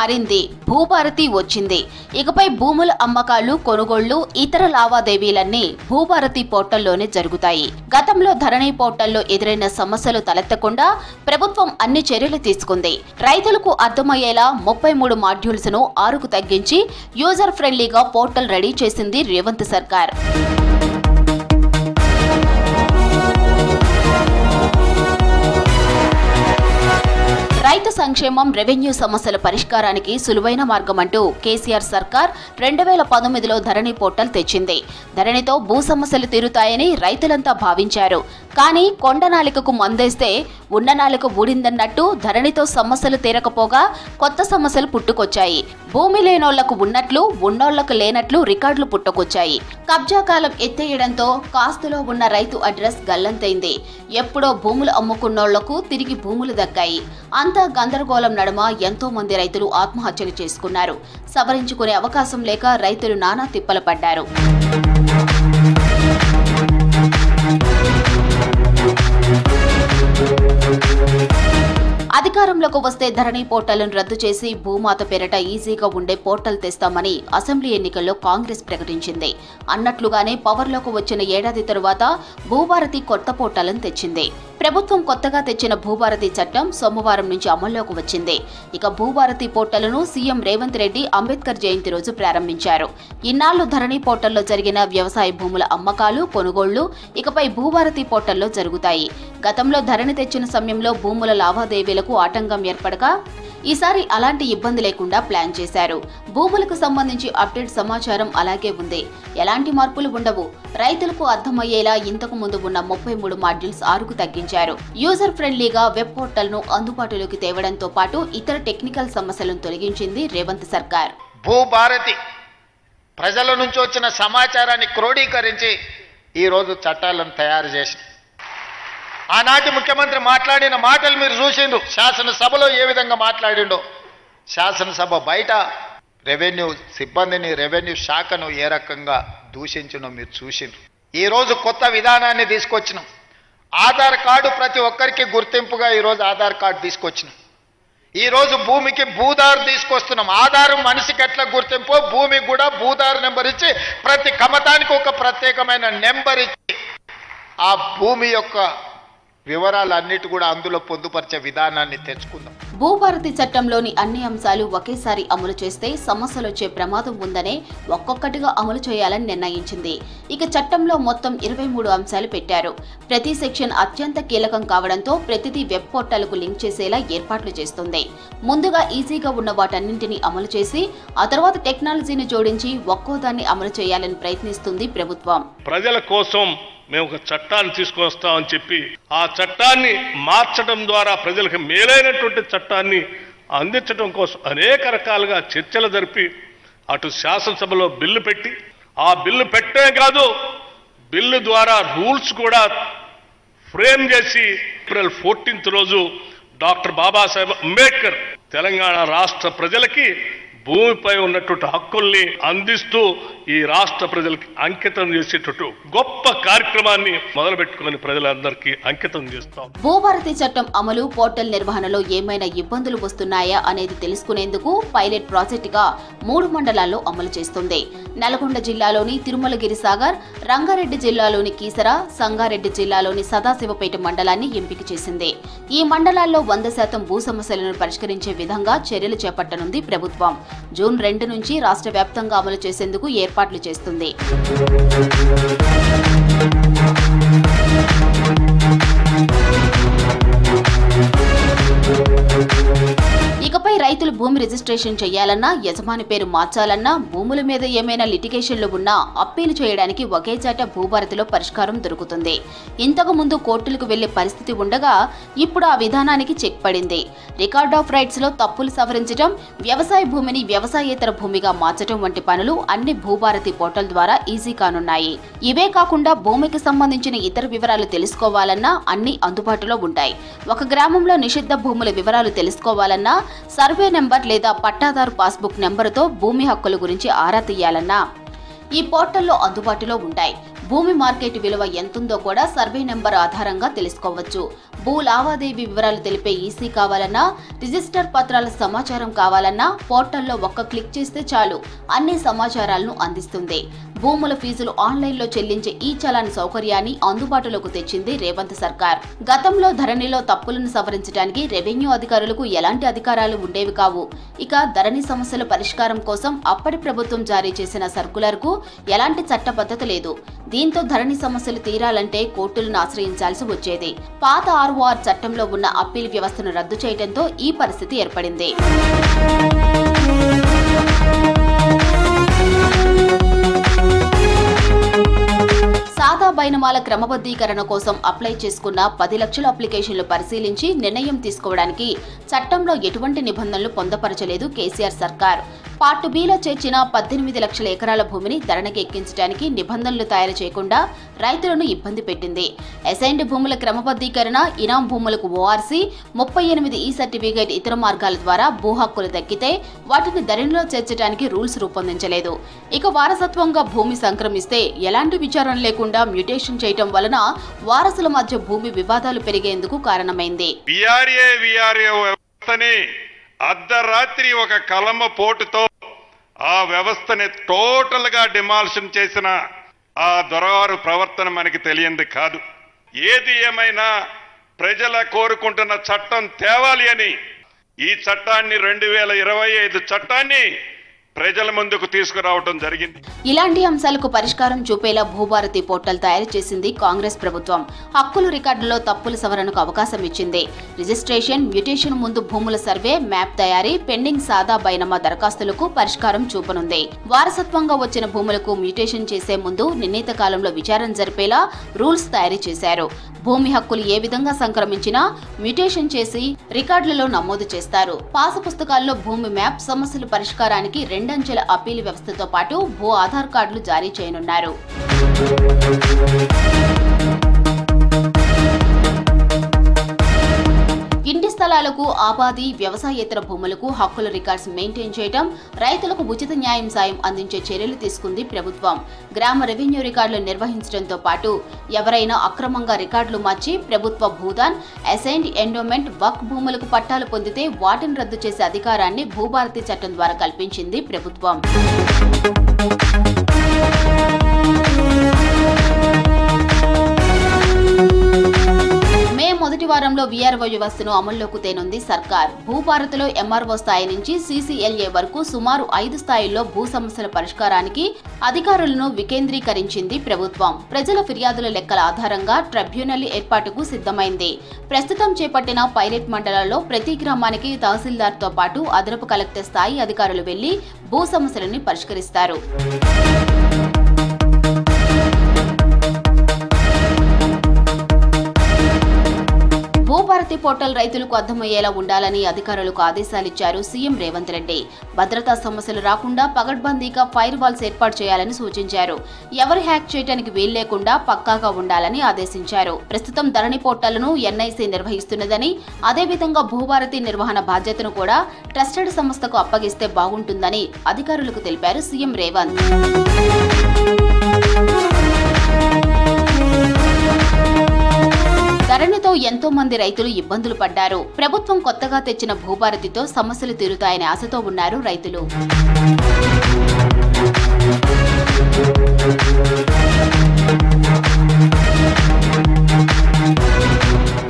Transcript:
మారింది. భూభారతి వచ్చింది. ఇకపై భూముల అమ్మకాలు, కొనుగోళ్లు, ఇతర లావాదేవీలన్నీ భూభారతి పోర్టల్లోనే జరుగుతాయి. గతంలో ధరణి పోర్టల్లో ఎదురైన సమస్యలు తలెత్తకుండా ప్రభుత్వం అన్ని చర్యలు తీసుకుంది. రైతులకు అర్థమయ్యేలా 33 మాడ్యూల్స్ ను 6కు తగ్గించి యూజర్ ఫ్రెండ్లీగా పోర్టల్ రెడీ చేసింది రేవంత్ సర్కార్. రైతు సంక్షేమం, రెవెన్యూ సమస్యల పరిష్కారానికి సులువైన మార్గమంటూ కేసీఆర్ సర్కార్ 2019లో ధరణి పోర్టల్ తెచ్చింది. ధరణితో భూ సమస్యలు తీరుతాయని రైతులంతా భావించారు. కానీ కొండనాలికకు మందేస్తే ఉన్న నాలిక ఊడిందన్నట్టు ధరణితో సమస్యలు తీరకపోగా కొత్త సమస్యలు పుట్టుకొచ్చాయి. భూమి లేనోళ్లకు ఉన్నట్లు, ఉన్నోళ్లకు లేనట్లు రికార్డులు పుట్టుకొచ్చాయి. కబ్జా కాలం ఎత్తేయడంతో కాస్తులో ఉన్న రైతు అడ్రస్ గల్లంతైంది. ఎప్పుడో భూములు అమ్ముకున్నోళ్లకు తిరిగి భూములు దక్కాయి. అంతా గందరగోళం నడుమ ఎంతో మంది రైతులు ఆత్మహత్యలు చేసుకున్నారు. సవరించుకునే అవకాశం లేక రైతులు నానా తిప్పలు పడ్డారు. అధికారంలోకి వస్తే ధరణి పోర్టల్ను రద్దు చేసి భూమాత పేరిట ఈజీగా ఉండే పోర్టల్ తెస్తామని అసెంబ్లీ ఎన్నికల్లో కాంగ్రెస్ ప్రకటించింది. అన్నట్లుగానే పవర్లోకి వచ్చిన ఏడాది తరువాత భూభారతి కొత్త పోర్టల్ను తెచ్చింది. ప్రభుత్వం కొత్తగా తెచ్చిన భూభారతి చట్టం సోమవారం నుంచి అమల్లోకి వచ్చింది. ఇక భూభారతి పోర్టల్ను సీఎం రేవంత్ రెడ్డి అంబేద్కర్ జయంతి రోజు ప్రారంభించారు. ఇన్నాళ్లు ధరణి పోర్టల్లో జరిగిన వ్యవసాయ భూముల అమ్మకాలు, కొనుగోళ్లు ఇకపై భూభారతి పోర్టల్లో జరుగుతాయి. గతంలో ధరణి తెచ్చిన సమయంలో భూముల లావాదేవీలకు ఆటంకం ఏర్పడగా ఈసారి అలాంటి ఇబ్బంది లేకుండా ప్లాన్ చేశారు. భూములకు సంబంధించి అప్డేట్ సమాచారం అలాగే ఉంది. ఎలాంటి మార్పులు ఉండవు. రైతులకు అర్థమయ్యేలా ఇంతకు ముందు ఉన్న 33 మాడ్యూల్స్ 6కు తగ్గించారు. యూజర్ ఫ్రెండ్లీగా వెబ్ పోర్టల్ ను అందుబాటులోకి తేవడంతో పాటు ఇతర టెక్నికల్ సమస్యలను తొలగించింది రేవంత్ సర్కార్. భూభారతి ప్రజల నుంచి వచ్చిన సమాచారాన్ని క్రోడీకరించి ఈ రోజు చట్టాలను తయారు చేసి ఆనాటి ముఖ్యమంత్రి మాట్లాడిన మాటలు మీరు చూసిండ్రు. శాసనసభలో ఏ విధంగా మాట్లాడిండో, శాసనసభ బయట రెవెన్యూ సిబ్బందిని, రెవెన్యూ శాఖను ఏ రకంగా దూషించినో మీరు చూసిండ్రు. ఈరోజు కొత్త విధానాన్ని తీసుకొచ్చినాం. ఆధార్ కార్డు ప్రతి ఒక్కరికి గుర్తింపుగా ఈరోజు ఆధార్ కార్డు తీసుకొచ్చినాం. ఈరోజు భూమికి భూదారు తీసుకొస్తున్నాం. ఆధారం మనిషికి ఎట్లా గుర్తింపో భూమికి కూడా భూదారు నెంబర్ ఇచ్చి ప్రతి కమతానికి ఒక ప్రత్యేకమైన నెంబర్ ఇచ్చి ఆ భూమి యొక్క వివరాలన్నిటి కూడా అందులో పొందుపరిచే విధానాన్ని తెచ్చుకుందాం. భూభారతి చట్టంలోని అన్ని అంశాలు ఒకేసారి అమలు చేస్తే సమస్యలొచ్చే ప్రమాదం ఉందనే ఒక్కొక్కటిగా అమలు చేయాలని నిర్ణయించింది. ఇక చట్టంలో మొత్తం 23 అంశాలు పెట్టారు. ప్రతి సెక్షన్ అత్యంత కీలకం కావడంతో ప్రతిదీ వెబ్ పోర్టల్కు లింక్ చేసేలా ఏర్పాట్లు చేస్తుంది. ముందుగా ఈజీగా ఉన్న వాటన్నింటినీ అమలు చేసి ఆ తర్వాత టెక్నాలజీని జోడించి ఒక్కోదాన్ని అమలు చేయాలని ప్రయత్నిస్తుంది ప్రభుత్వం. ప్రజల కోసం మేము ఒక చట్టాన్ని తీసుకొస్తామని చెప్పి ఆ చట్టాన్ని మార్చడం ద్వారా ప్రజలకు మేలైనటువంటి చట్టాన్ని అందించడం కోసం అనేక రకాలుగా చర్చలు జరిపి అటు శాసనసభలో బిల్లు పెట్టి ఆ బిల్లు పెట్టే కాదు బిల్లు ద్వారా రూల్స్ కూడా ఫ్రేమ్ చేసి ఏప్రిల్ 14th రోజు డాక్టర్ బాబాసాహెబ్ అంబేద్కర్ తెలంగాణ రాష్ట్ర ప్రజలకి భూమిపై ఉన్నటువంటి హక్కుల్ని అందిస్తూ ఈ రాష్ట్ర ప్రజలకి అంకితం చేసేటట్టు గొప్ప కార్యక్రమాన్ని మొదలుపెట్టుకుని ప్రజలందరికీ అంకితం చేస్తాం. భూభారతి చట్టం అమలు, పోర్టల్ నిర్వహణలో ఏమైనా ఇబ్బందులు వస్తున్నాయా అనేది తెలుసుకునేందుకు పైలట్ ప్రాజెక్టుగా 3 మండలాల్లో అమలు చేస్తుంది. నల్గొండ జిల్లాలోని తిరుమలగిరి సాగర్, రంగారెడ్డి జిల్లాలోని కీసర, సంగారెడ్డి జిల్లాలోని సదాశివపేట మండలాన్ని ఎంపిక చేసింది. ఈ మండలాల్లో 100% భూ సమస్యలను పరిష్కరించే విధంగా చర్యలు చేపట్టనుంది ప్రభుత్వం. జూన్ 2 నుంచి రాష్ట్ర వ్యాప్తంగా అమలు చేసేందుకు ఏర్పాట్లు చేస్తుంది. ఇకపై రైతులు భూమి రిజిస్ట్రేషన్ చేయాలన్నా, యజమాని పేరు మార్చాలన్నా, భూముల మీద ఏమైనా లిటిగేషన్లు ఉన్నా అప్పీలు చేయడానికి ఒకే చాట భూభారతిలో పరిష్కారం దొరుకుతుంది. ఇంతకు ముందు కోర్టులకు వెళ్లే పరిస్థితి ఉండగా ఇప్పుడు ఆ విధానానికి చెక్ పడింది. రికార్డ్ ఆఫ్ రైట్స్ లో తప్పులు సవరించడం, వ్యవసాయ భూమిని వ్యవసాయేతర భూమిగా మార్చడం వంటి పనులు అన్ని భూభారతి పోర్టల్ ద్వారా ఈజీ కానున్నాయి. ఇవే కాకుండా భూమికి సంబంధించిన ఇతర వివరాలు తెలుసుకోవాలన్నా అన్ని అందుబాటులో ఉంటాయి. ఒక గ్రామంలో నిషిద్ధ భూముల వివరాలు తెలుసుకోవాలన్నా సర్వే నెంబర్ లేదా పట్టాదారు పాస్బుక్ నెంబరుతో భూమి హక్కుల గురించి ఆరా తీయాలన్నా ఈ పోర్టల్లో అందుబాటులో ఉంటాయి. భూమి మార్కెట్ విలువ ఎంతుందో కూడా సర్వే నెంబర్ ఆధారంగా తెలుసుకోవచ్చు. భూ లావాదేవీ వివరాలు తెలిపే ఈసీ కావాలన్నా, రిజిస్టర్ పత్రాల సమాచారం కావాలన్నా పోర్టల్లో ఒక్క క్లిక్ చేస్తే చాలు అన్ని సమాచారాలను అందిస్తుంది. భూముల ఫీజులు ఆన్లైన్లో చెల్లించే ఈ చలాన్ సౌకర్యాన్ని అందుబాటులోకి తెచ్చింది రేవంత్ సర్కార్. గతంలో ధరణిలో తప్పులను సవరించడానికి రెవెన్యూ అధికారులకు ఎలాంటి అధికారాలు ఉండేవి కావు. ఇక ధరణి సమస్యల పరిష్కారం కోసం అప్పటి ప్రభుత్వం జారీ చేసిన సర్కులర్కు ఎలాంటి చట్టబద్ధత లేదు. దీంతో ధరణి సమస్యలు తీరాలంటే కోర్టులను ఆశ్రయించాల్సి వచ్చేది. పాత ఆర్ఓఆర్ చట్టంలో ఉన్న అప్పీల్ వ్యవస్థను రద్దు చేయడంతో ఈ పరిస్థితి ఏర్పడింది. సాదా బైనమాల క్రమబద్ధీకరణ కోసం అప్లై చేసుకున్న 10 లక్షల అప్లికేషన్లు పరిశీలించి నిర్ణయం తీసుకోవడానికి చట్టంలో ఎటువంటి నిబంధనలు పొందపరచలేదు కేసీఆర్ సర్కార్. పార్ట్ బిలో చేర్చిన 18 లక్షల ఎకరాల భూమిని ధరణికి ఎక్కించడానికి నిబంధనలు తయారు చేయకుండా రైతులను ఇబ్బంది పెట్టింది. అసైన్డ్ భూముల క్రమబద్ధీకరణ, ఇనాం భూములకు ఓఆర్సీ, 38 ఈ సర్టిఫికేట్ ఇతర మార్గాల ద్వారా భూ హక్కులు దక్కితే వాటిని ధరణిలో చేర్చడానికి రూల్స్ రూపొందించలేదు. ఇక వారసత్వంగా భూమి సంక్రమిస్తే ఎలాంటి విచారణ లేకుండా మ్యూటేషన్ చేయటం వలన వారసుల మధ్య భూమి వివాదాలు పెరిగేందుకు కారణమైంది. అర్ధరాత్రి ఒక కలమ పోటుతో ఆ వ్యవస్థని టోటల్ గా డిమాలిషన్ చేసిన ఆ దొరవారు ప్రవర్తన మనకి తెలియంది కాదు. ఏది ఏమైనా ప్రజల కోరుకుంటున్న చట్టం తేవాలి అని ఈ చట్టాన్ని 2025 చట్టాన్ని ప్రజల ముందుకు తీసుకురావడం జరిగింది. ఇలాంటి అంశాలకు పరిష్కారం చూపేలా భూభారతి పోర్టల్ తయారు చేసింది కాంగ్రెస్ ప్రభుత్వం. హక్కుల రికార్డులో తప్పుల సవరణకు అవకాశం ఇచ్చింది. రిజిస్ట్రేషన్, మ్యూటేషన్ ముందు భూముల సర్వే, మ్యాప్ తయారీ, పెండింగ్ సాదా బైనమా దరఖాస్తులకు పరిష్కారం చూపనుంది. వారసత్వంగా వచ్చిన భూములకు మ్యూటేషన్ చేసే ముందు నిర్ణీత కాలంలో విచారణ జరిపేలా రూల్స్ తయారు చేశారు. భూమి హక్కులు ఏ విధంగా సంక్రమించినా మ్యూటేషన్ చేసి రికార్డులలో నమోదు చేస్తారు. పాసు పుస్తకాల్లో భూమి మ్యాప్ సమస్యల పరిష్కారానికి 2 అంచెల అప్పీల్ వ్యవస్థతో పాటు భూ ఆధార్ కార్డులు జారీ చేయనున్నారు. ఇంటి స్థలాలకు, ఆబాది, వ్యవసాయేతర భూములకు హక్కుల రికార్డ్స్ మెయింటైన్ చేయడం, రైతులకు ఉచిత న్యాయం సాయం అందించే చర్యలు తీసుకుంది ప్రభుత్వం. గ్రామ రెవెన్యూ రికార్డులు నిర్వహించడంతో పాటు ఎవరైనా అక్రమంగా రికార్డులు మార్చి ప్రభుత్వ భూదాన్, అసైన్డ్, ఎండోమెంట్, వక్ భూములకు పట్టాలు పొందితే వాటిని రద్దు చేసే అధికారాన్ని భూభారతి చట్టం ద్వారా కల్పించింది ప్రభుత్వం. మొదటి వారంలో వీఆర్ఓ వ్యవస్థను అమల్లోకి తేనుంది సర్కార్. భూభారతిలో ఎంఆర్ఓ స్థాయి నుంచి సీసీఎల్ఏ వరకు సుమారు 5 స్థాయిల్లో భూ సమస్యల పరిష్కారానికి అధికారులను వికేంద్రీకరించింది ప్రభుత్వం. ప్రజల ఫిర్యాదుల లెక్కల ఆధారంగా ట్రిబ్యునల్ ఏర్పాటుకు సిద్ధమైంది. ప్రస్తుతం చేపట్టిన పైలట్ మండలాల్లో ప్రతి గ్రామానికి తహసీల్దార్తో పాటు అదనపు కలెక్టర్ స్థాయి అధికారులు వెళ్లి భూ సమస్యలను పరిష్కరిస్తారు. భూభారతి పోర్టల్ రైతులకు అర్థమయ్యేలా ఉండాలని అధికారులకు ఆదేశాలిచ్చారు సీఎం రేవంత్ రెడ్డి. భద్రతా సమస్యలు రాకుండా పగడ్బందీగా ఫైర్ వాల్స్ ఏర్పాటు చేయాలని సూచించారు. ఎవరు హ్యాక్ చేయడానికి వీలు లేకుండా పక్కాగా ఉండాలని ఆదేశించారు. ప్రస్తుతం ధరణి పోర్టల్ను ఎన్ఐసీ నిర్వహిస్తున్నదని, అదేవిధంగా భూభారతి నిర్వహణ బాధ్యతను కూడా ట్రస్టెడ్ సంస్థకు అప్పగిస్తే బాగుంటుందని అధికారులకు తెలిపారు సీఎం రేవంత్. ధరణితో ఎంతో మంది రైతులు ఇబ్బందులు పడ్డారు. ప్రభుత్వం కొత్తగా తెచ్చిన భూభారతితో సమస్యలు తీరుతాయనే ఆశతో ఉన్నారు రైతులు.